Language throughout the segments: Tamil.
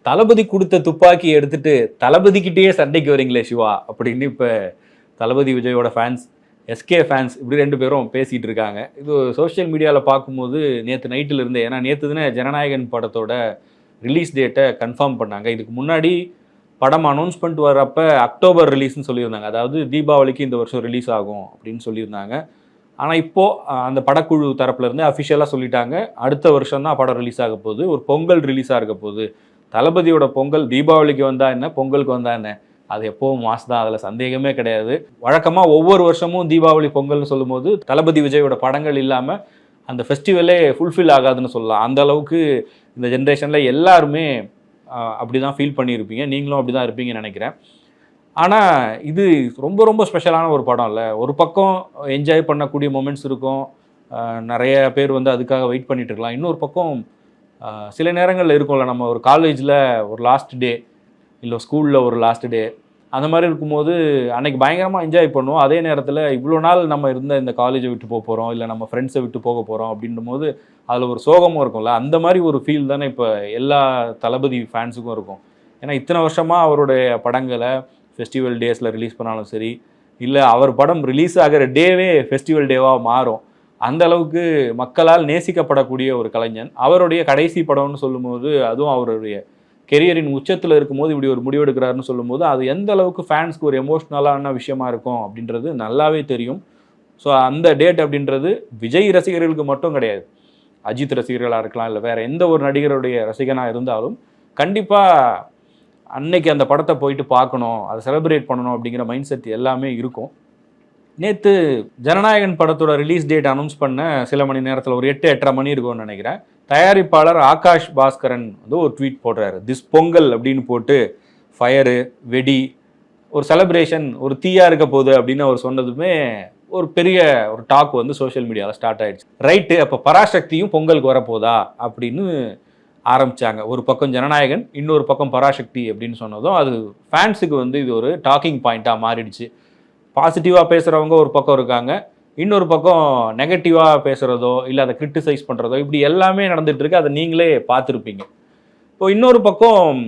தளபதி கொடுத்த துப்பாக்கி எடுத்துட்டு தளபதிக்கிட்டேயே சண்டைக்கு வரீங்களே சிவா அப்படின்னு இப்போ தளபதி விஜயோட ஃபேன்ஸ், எஸ்கே ஃபேன்ஸ் இப்படி 2 பேரும் பேசிகிட்டு இருக்காங்க. இது சோஷியல் மீடியாவில் பார்க்கும்போது நேற்று நைட்டில் இருந்தே, ஏன்னா நேற்று தானே ஜனநாயகன் படத்தோட ரிலீஸ் டேட்டை கன்ஃபார்ம் பண்ணாங்க. இதுக்கு முன்னாடி படம் அனௌன்ஸ் பண்ணிட்டு வரப்போ அக்டோபர் ரிலீஸ்னு சொல்லியிருந்தாங்க. அதாவது தீபாவளிக்கு இந்த வருஷம் ரிலீஸ் ஆகும் அப்படின்னு சொல்லியிருந்தாங்க. ஆனால் இப்போது அந்த படக்குழு தரப்புலேருந்து அஃபிஷியலாக சொல்லிட்டாங்க, அடுத்த வருஷம் தான் படம் ரிலீஸ் ஆக போகுது, ஒரு பொங்கல் ரிலீஸாக இருக்க போகுது. தளபதியோட பொங்கல் தீபாவளிக்கு வந்தால் என்ன, பொங்கலுக்கு வந்தால் என்ன, அது எப்போவும் மாஸ் தான், அதில் சந்தேகமே கிடையாது. வழக்கமாக ஒவ்வொரு வருஷமும் தீபாவளி பொங்கல்னு சொல்லும்போது தளபதி விஜயோட படங்கள் இல்லாமல் அந்த ஃபெஸ்டிவலே ஃபுல்ஃபில் ஆகாதுன்னு சொல்லலாம். அந்த அளவுக்கு இந்த ஜென்ரேஷனில் எல்லாருமே அப்படி தான் ஃபீல் பண்ணியிருப்பீங்க, நீங்களும் அப்படி தான் இருப்பீங்கன்னு நினைக்கிறேன். ஆனால் இது ரொம்ப ரொம்ப ஸ்பெஷலான ஒரு படம் இல்லை. ஒரு பக்கம் என்ஜாய் பண்ணக்கூடிய மொமெண்ட்ஸ் இருக்கும், நிறைய பேர் வந்து அதுக்காக வெயிட் பண்ணிட்டு இருக்கலாம். இன்னொரு பக்கம் சில நேரங்களில் இருக்கும்ல, நம்ம ஒரு காலேஜில் ஒரு லாஸ்ட் டே, இல்லை ஸ்கூலில் ஒரு லாஸ்ட் டே, அந்த மாதிரி இருக்கும்போது அன்றைக்கி பயங்கரமாக என்ஜாய் பண்ணுவோம். அதே நேரத்தில் இவ்வளோ நாள் நம்ம இருந்த இந்த காலேஜை விட்டு போக போகிறோம், இல்லை நம்ம ஃப்ரெண்ட்ஸை விட்டு போக போகிறோம் அப்படின்னும் போது அதில் ஒரு சோகமும் இருக்கும்ல. அந்த மாதிரி ஒரு ஃபீல் தானே இப்போ எல்லா தளபதி ஃபேன்ஸுக்கும் இருக்கும். ஏன்னா இத்தனை வருஷமாக அவருடைய படங்களை ஃபெஸ்டிவல் டேஸில் ரிலீஸ் பண்ணாலும் சரி, இல்லை அவர் படம் ரிலீஸ் ஆகிற டேவே ஃபெஸ்டிவல் டேவாக மாறும். அந்த அளவுக்கு மக்களால் நேசிக்கப்படக்கூடிய ஒரு கலைஞன். அவருடைய கடைசி படம்னு சொல்லும்போது, அதுவும் அவருடைய கெரியரின் உச்சத்தில் இருக்கும்போது இப்படி ஒரு முடிவெடுக்கிறாருன்னு சொல்லும்போது அது எந்த அளவுக்கு ஃபேன்ஸ்க்கு ஒரு எமோஷ்னலான விஷயமா இருக்கும் அப்படின்றது நல்லாவே தெரியும். ஸோ அந்த டேட் அப்படின்றது விஜய் ரசிகர்களுக்கு மட்டும் கிடையாது, அஜித் ரசிகர்களாக இருக்கலாம், இல்லை வேறு எந்த ஒரு நடிகருடைய ரசிகனாக இருந்தாலும் கண்டிப்பாக அன்னைக்கு அந்த படத்தை போயிட்டு பார்க்கணும், அதை செலிப்ரேட் பண்ணணும் அப்படிங்கிற மைண்ட் செட் எல்லாமே இருக்கும். நேற்று ஜனநாயகன் படத்தோட ரிலீஸ் டேட் அனௌன்ஸ் பண்ண சில மணி நேரத்தில், ஒரு 8-8:30 மணி இருக்கும்னு நினைக்கிறேன், தயாரிப்பாளர் ஆகாஷ் பாஸ்கரன் வந்து ஒரு ட்வீட் போடுறாரு. திஸ் பொங்கல் அப்படின்னு போட்டு ஃபயரு, வெடி, ஒரு செலிப்ரேஷன், ஒரு தீயா இருக்க போகுது அப்படின்னு அவர் சொன்னதுமே ஒரு பெரிய ஒரு டாக் வந்து சோஷியல் மீடியாவில் ஸ்டார்ட் ஆகிடுச்சு. ரைட்டு, அப்போ பராசக்தியும் பொங்கலுக்கு வரப்போதா அப்படின்னு ஆரம்பித்தாங்க. ஒரு பக்கம் ஜனநாயகன், இன்னொரு பக்கம் பராசக்தி அப்படின்னு சொன்னதும் அது ஃபேன்ஸுக்கு வந்து இது ஒரு டாக்கிங் பாயிண்ட்டாக மாறிடுச்சு. பாசிட்டிவாக பேசுகிறவங்க ஒரு பக்கம் இருக்காங்க, இன்னொரு பக்கம் நெகட்டிவாக பேசுகிறதோ இல்லை அதை கிரிட்டிசைஸ் பண்ணுறதோ, இப்படி எல்லாமே நடந்துகிட்ருக்கு. அதை நீங்களே பார்த்துருப்பீங்க. இப்போ இன்னொரு பக்கம்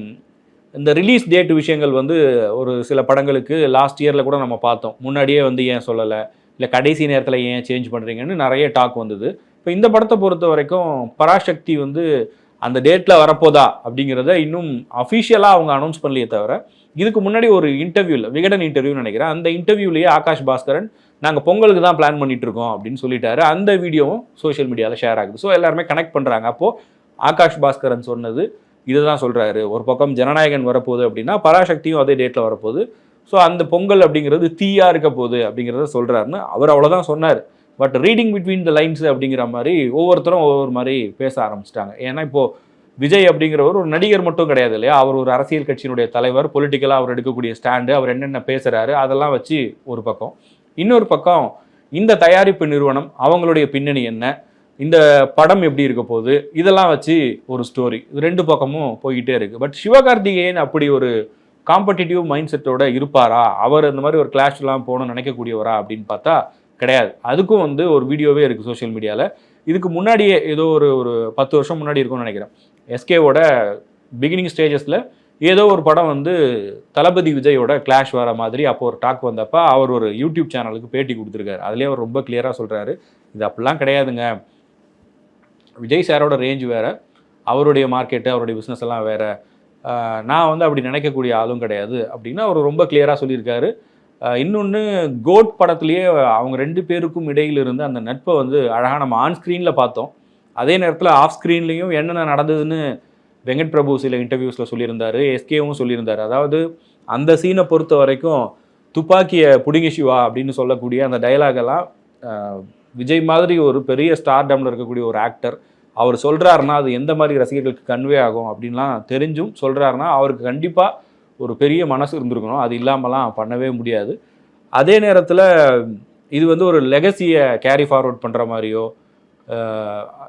இந்த ரிலீஸ் டேட் விஷயங்கள் வந்து ஒரு சில படங்களுக்கு லாஸ்ட் இயரில் கூட நம்ம பார்த்தோம். முன்னாடியே வந்து ஏன் சொல்லலை, இல்லை கடைசி நேரத்தில் ஏன் சேஞ்ச் பண்ணுறீங்கன்னு நிறைய டாக் வந்தது. இப்போ இந்த படத்தை பொறுத்த வரைக்கும் பராசக்தி வந்து அந்த டேட்டில் வரப்போதா அப்படிங்கிறத இன்னும் அஃபிஷியலாக அவங்க அனௌன்ஸ் பண்ணலையே தவிர, இதுக்கு முன்னாடி ஒரு இன்டர்வியூவில், விகடன் இன்டர்வியூன்னு நினைக்கிறேன், அந்த இன்டர்வியூலேயே ஆகாஷ் பாஸ்கரன் நாங்கள் பொங்கலுக்கு தான் பிளான் பண்ணிட்டு இருக்கோம் அப்படின்னு சொல்லிட்டாரு. அந்த வீடியோவும் சோஷியல் மீடியாவில் ஷேர் ஆகுது. ஸோ எல்லாருமே கனெக்ட் பண்ணுறாங்க. அப்போது ஆகாஷ் பாஸ்கரன் சொன்னது இதுதான் சொல்கிறாரு, ஒரு பக்கம் ஜனநாயகன் வரப்போகுது அப்படின்னா பராசக்தியும் அதே டேட்டில் வரப்போகுது, ஸோ அந்த பொங்கல் அப்படிங்கிறது தீயாக இருக்க போகுது அப்படிங்கிறத சொல்கிறாருன்னு அவர் அவ்வளோதான் சொன்னார். But reading between the lines அப்படிங்கிற மாதிரி ஒவ்வொருத்தரும் ஒவ்வொரு மாதிரி பேச ஆரம்பிச்சிட்டாங்க. ஏன்னா இப்போது விஜய் அப்படிங்கிறவர் ஒரு நடிகர் மட்டும் கிடையாது இல்லையா, அவர் ஒரு அரசியல் கட்சியினுடைய தலைவர், பொலிட்டிக்கலாக அவர் எடுக்கக்கூடிய ஸ்டாண்டு, அவர் என்னென்ன பேசுகிறாரு அதெல்லாம் வச்சு ஒரு பக்கம். இன்னொரு பக்கம் இந்த தயாரிப்பு நிறுவனம், அவங்களுடைய பின்னணி என்ன, இந்த படம் எப்படி இருக்க போகுது, இதெல்லாம் வச்சு ஒரு ஸ்டோரி. இது 2 பக்கமும் போய்கிட்டே இருக்குது. பட் சிவகார்த்திகேயன் அப்படி ஒரு காம்படிட்டிவ் மைண்ட் செட்டோட இருப்பாரா, அவர் இந்த மாதிரி ஒரு கிளாஷ்லாம் போகணும்னு நினைக்கக்கூடியவரா அப்படின்னு பார்த்தா கிடையாது. அதுக்கும் வந்து ஒரு வீடியோவே இருக்குது சோஷியல் மீடியாவில். இதுக்கு முன்னாடியே ஏதோ ஒரு 10 வருஷம் முன்னாடி இருக்கும்னு நினைக்கிறேன், எஸ்கேவோட பிகினிங் ஸ்டேஜஸில் ஏதோ ஒரு படம் வந்து தளபதி விஜயோட கிளாஷ் வர மாதிரி அப்போ ஒரு டாக் வந்தப்போ அவர் ஒரு யூடியூப் சேனலுக்கு பேட்டி கொடுத்துருக்காரு. அதுலேயே அவர் ரொம்ப கிளியராக சொல்கிறாரு, இது அப்படிலாம் கிடையாதுங்க, விஜய் சாரோட ரேஞ்ச் வேறு, அவருடைய மார்க்கெட்டு, அவருடைய பிஸ்னஸ் எல்லாம் வேறு, நான் வந்து அப்படி நினைக்கக்கூடிய ஆளும் கிடையாது அப்படின்னு அவர் ரொம்ப கிளியராக சொல்லியிருக்காரு. இன்னொன்று, கோட் படத்துலேயே அவங்க 2 பேருக்கும் இடையில் இருந்து அந்த நட்பை வந்து அழகாக நம்ம ஆன் ஸ்க்ரீனில் பார்த்தோம். அதே நேரத்தில் ஆஃப் ஸ்க்ரீன்லேயும் என்னென்ன நடந்ததுன்னு வெங்கட் பிரபு சில இன்டர்வியூஸில் சொல்லியிருந்தார், எஸ்கேவும் சொல்லியிருந்தார். அதாவது அந்த சீனை பொறுத்த வரைக்கும் துப்பாக்கியை புடிங்கி சிவா அப்படின்னு சொல்லக்கூடிய அந்த டைலாகெல்லாம் விஜய் மாதிரி ஒரு பெரிய ஸ்டார்டமில் இருக்கக்கூடிய ஒரு ஆக்டர் அவர் சொல்கிறாருன்னா அது எந்த மாதிரி ரசிகர்களுக்கு கன்வே ஆகும் அப்படின்லாம் தெரிஞ்சும் சொல்கிறாருன்னா அவருக்கு கண்டிப்பாக ஒரு பெரிய மனசு இருந்திருக்கணும். அது இல்லாமலாம் பண்ணவே முடியாது. அதே நேரத்தில் இது வந்து ஒரு லெகசியை கேரி ஃபார்வர்ட் பண்ணுற மாதிரியோ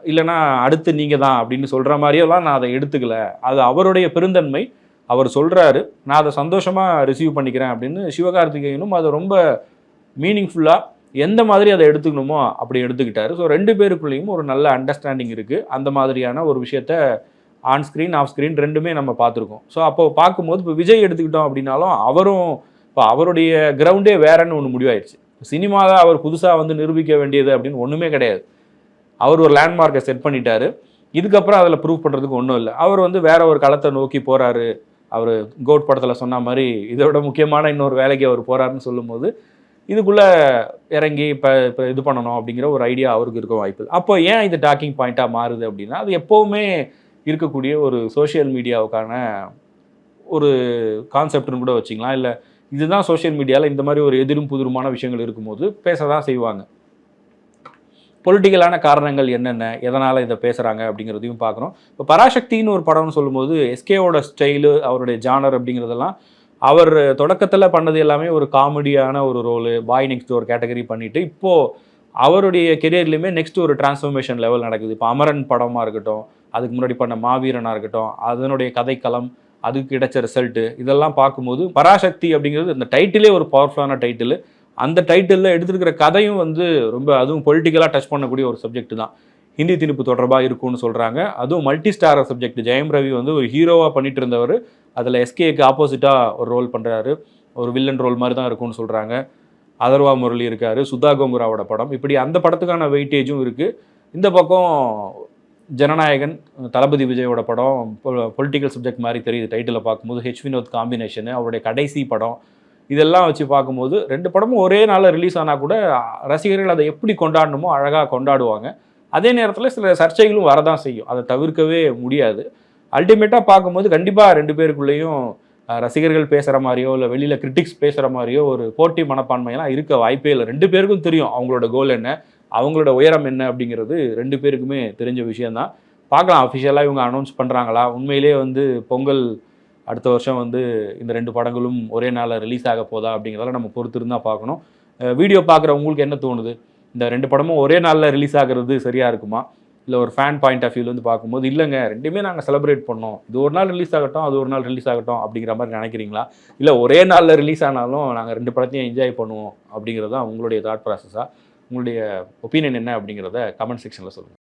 இல்லைனா அடுத்து நீங்கள் தான் அப்படின்னு சொல்கிற மாதிரியோலாம் நான் அதை எடுத்துக்கல. அது அவருடைய பெருந்தன்மை, அவர் சொல்கிறாரு, நான் அதை சந்தோஷமாக ரிசீவ் பண்ணிக்கிறேன் அப்படின்னு சிவகார்த்திகேயனும் அதை ரொம்ப மீனிங்ஃபுல்லாக எந்த மாதிரி அதை எடுத்துக்கணுமோ அப்படி எடுத்துக்கிட்டாரு. ஸோ 2 பேருக்குள்ளேயும் ஒரு நல்ல அண்டர்ஸ்டாண்டிங் இருக்குது. அந்த மாதிரியான ஒரு விஷயத்த ஆன் ஸ்க்ரீன் ஆஃப் ஸ்க்ரீன் ரெண்டுமே நம்ம பார்த்துருக்கோம். ஸோ அப்போ பார்க்கும்போது இப்போ விஜய் எடுத்துக்கிட்டோம் அப்படின்னாலும் அவரும் இப்போ அவருடைய கிரவுண்டே வேறன்னு ஒன்று முடிவாயிடுச்சு. சினிமாவை அவர் புதுசாக வந்து நிரூபிக்க வேண்டியது அப்படின்னு ஒன்றுமே கிடையாது. அவர் ஒரு லேண்ட்மார்க்கை செட் பண்ணிட்டாரு. இதுக்கப்புறம் அதில் ப்ரூவ் பண்ணுறதுக்கு ஒன்றும் இல்லை. அவர் வந்து வேற ஒரு களத்தை நோக்கி போகிறாரு. அவர் கோட் படத்தில் சொன்ன மாதிரி இதை விட முக்கியமான இன்னொரு வேலைக்கு அவர் போகிறாருன்னு சொல்லும்போது இதுக்குள்ளே இறங்கி இப்போ இது பண்ணணும் அப்படிங்கிற ஒரு ஐடியா அவருக்கு இருக்க வாய்ப்பு. அப்போ ஏன் இது டாக்கிங் பாயிண்ட்டாக மாறுது அப்படின்னா அது எப்போவுமே இருக்கக்கூடிய ஒரு சோஷியல் மீடியாவுக்கான ஒரு கான்செப்ட்னு கூட வச்சிக்கலாம். இல்லை இதுதான் சோஷியல் மீடியாவில் இந்த மாதிரி ஒரு எதிரும் புதிருமான விஷயங்கள் இருக்கும்போது பேச தான் செய்வாங்க. பொலிட்டிக்கலான காரணங்கள் என்னென்ன, எதனால் இதை பேசுகிறாங்க அப்படிங்கிறதையும் பார்க்குறோம். இப்போ பராசக்தின்னு ஒரு படம்னு சொல்லும்போது எஸ்கேவோட ஸ்டைலு, அவருடைய ஜானர் அப்படிங்கிறதெல்லாம் அவர் தொடக்கத்தில் பண்ணது எல்லாமே ஒரு காமெடியான ஒரு ரோலு, பாய் நெக்ஸ்ட் ஒரு கேட்டகரி பண்ணிவிட்டு இப்போது அவருடைய கெரியர்லையுமே நெக்ஸ்ட் ஒரு டிரான்ஸ்ஃபர்மேஷன் லெவல் நடக்குது. இப்போ அமரன் படமாக இருக்கட்டும், அதுக்கு முன்னாடி பண்ண மாவீரனாக இருக்கட்டும், அதனுடைய கதைக்களம், அதுக்கு கிடைச்ச ரிசல்ட்டு, இதெல்லாம் பார்க்கும்போது பராசக்தி அப்படிங்கிறது இந்த டைட்டிலே ஒரு பவர்ஃபுல்லான டைட்டில். அந்த டைட்டிலில் எடுத்துருக்கிற கதையும் வந்து ரொம்ப அதுவும் பொலிட்டிக்கலாக டச் பண்ணக்கூடிய ஒரு சப்ஜெக்ட் தான். ஹிந்தி திணிப்பு தொடர்பாக இருக்கும்னு சொல்கிறாங்க. அதுவும் multi starrer subject. Jayam Ravi வந்து ஒரு ஹீரோவாக பண்ணிட்டு இருந்தவர் அதில் எஸ்கேக்கு ஆப்போசிட்டாக ஒரு ரோல் பண்ணுறாரு. ஒரு வில்லன் ரோல் மாதிரி தான் இருக்கும்னு சொல்கிறாங்க. அதர்வா முரளி இருக்கார், சுதா கோங்குராவோட படம். இப்படி அந்த படத்துக்கான வெயிட்டேஜும் இருக்குது. இந்த பக்கம் ஜனநாயகன் தளபதி விஜயோட படம் பொலிட்டிக்கல் சப்ஜெக்ட் மாதிரி தெரியுது டைட்டிலை பார்க்கும்போது. ஹெச் வினோத் காம்பினேஷனு, அவருடைய கடைசி படம், இதெல்லாம் வச்சு பார்க்கும்போது 2 படமும் ஒரே நாளில் ரிலீஸ் ஆனால் கூட ரசிகர்கள் அதை எப்படி கொண்டாடணுமோ அழகாக கொண்டாடுவாங்க. அதே நேரத்தில் சில சர்ச்சைகளும் வரதான் செய்யும், அதை தவிர்க்கவே முடியாது. அல்டிமேட்டாக பார்க்கும்போது கண்டிப்பாக 2 பேருக்குள்ளேயும் ரசிகர்கள் பேசுகிற மாதிரியோ இல்லை வெளியில் கிரிட்டிக்ஸ் பேசுகிற மாதிரியோ ஒரு போட்டி மனப்பான்மையெல்லாம் இருக்க வாய்ப்பே இல்லை. 2 பேருக்கும் தெரியும் அவங்களோட கோல் என்ன, அவங்களோட உயரம் என்ன அப்படிங்கிறது 2 பேருக்குமே தெரிஞ்ச விஷயந்தான். பார்க்கலாம் அஃபிஷியலாக இவங்க அனௌன்ஸ் பண்ணுறாங்களா, உண்மையிலே வந்து பொங்கல் அடுத்த வருஷம் வந்து இந்த 2 படங்களும் ஒரே நாளில் ரிலீஸ் ஆக போதா அப்படிங்கிறதெல்லாம் நம்ம பொறுத்து இருந்தால் பார்க்கணும். வீடியோ பார்க்குற உங்களுக்கு என்ன தோணுது? இந்த 2 படமும் ஒரே நாளில் ரிலீஸ் ஆகிறது சரியாக இருக்குமா? இல்லை ஒரு ஃபேன் பாயிண்ட் ஆஃப் வியூவில் வந்து பார்க்கும்போது இல்லைங்க 2மே நாங்கள் செலிப்ரேட் பண்ணோம், இது ஒரு நாள் ரிலீஸ் ஆகட்டும் அது ஒரு நாள் ரிலீஸ் ஆகட்டும் அப்படிங்கிற மாதிரி நினைக்கிறீங்களா? இல்லை ஒரே நாளில் ரிலீஸ் ஆனாலும் நாங்கள் 2 படத்தையும் என்ஜாய் பண்ணுவோம் அப்படிங்கிறது தான் உங்களுடைய தாட் ப்ராசஸாக? உங்களுடைய ஒப்பீனியன் என்ன அப்படிங்கிறத கமெண்ட் செக்ஷனில் சொல்லுங்கள்.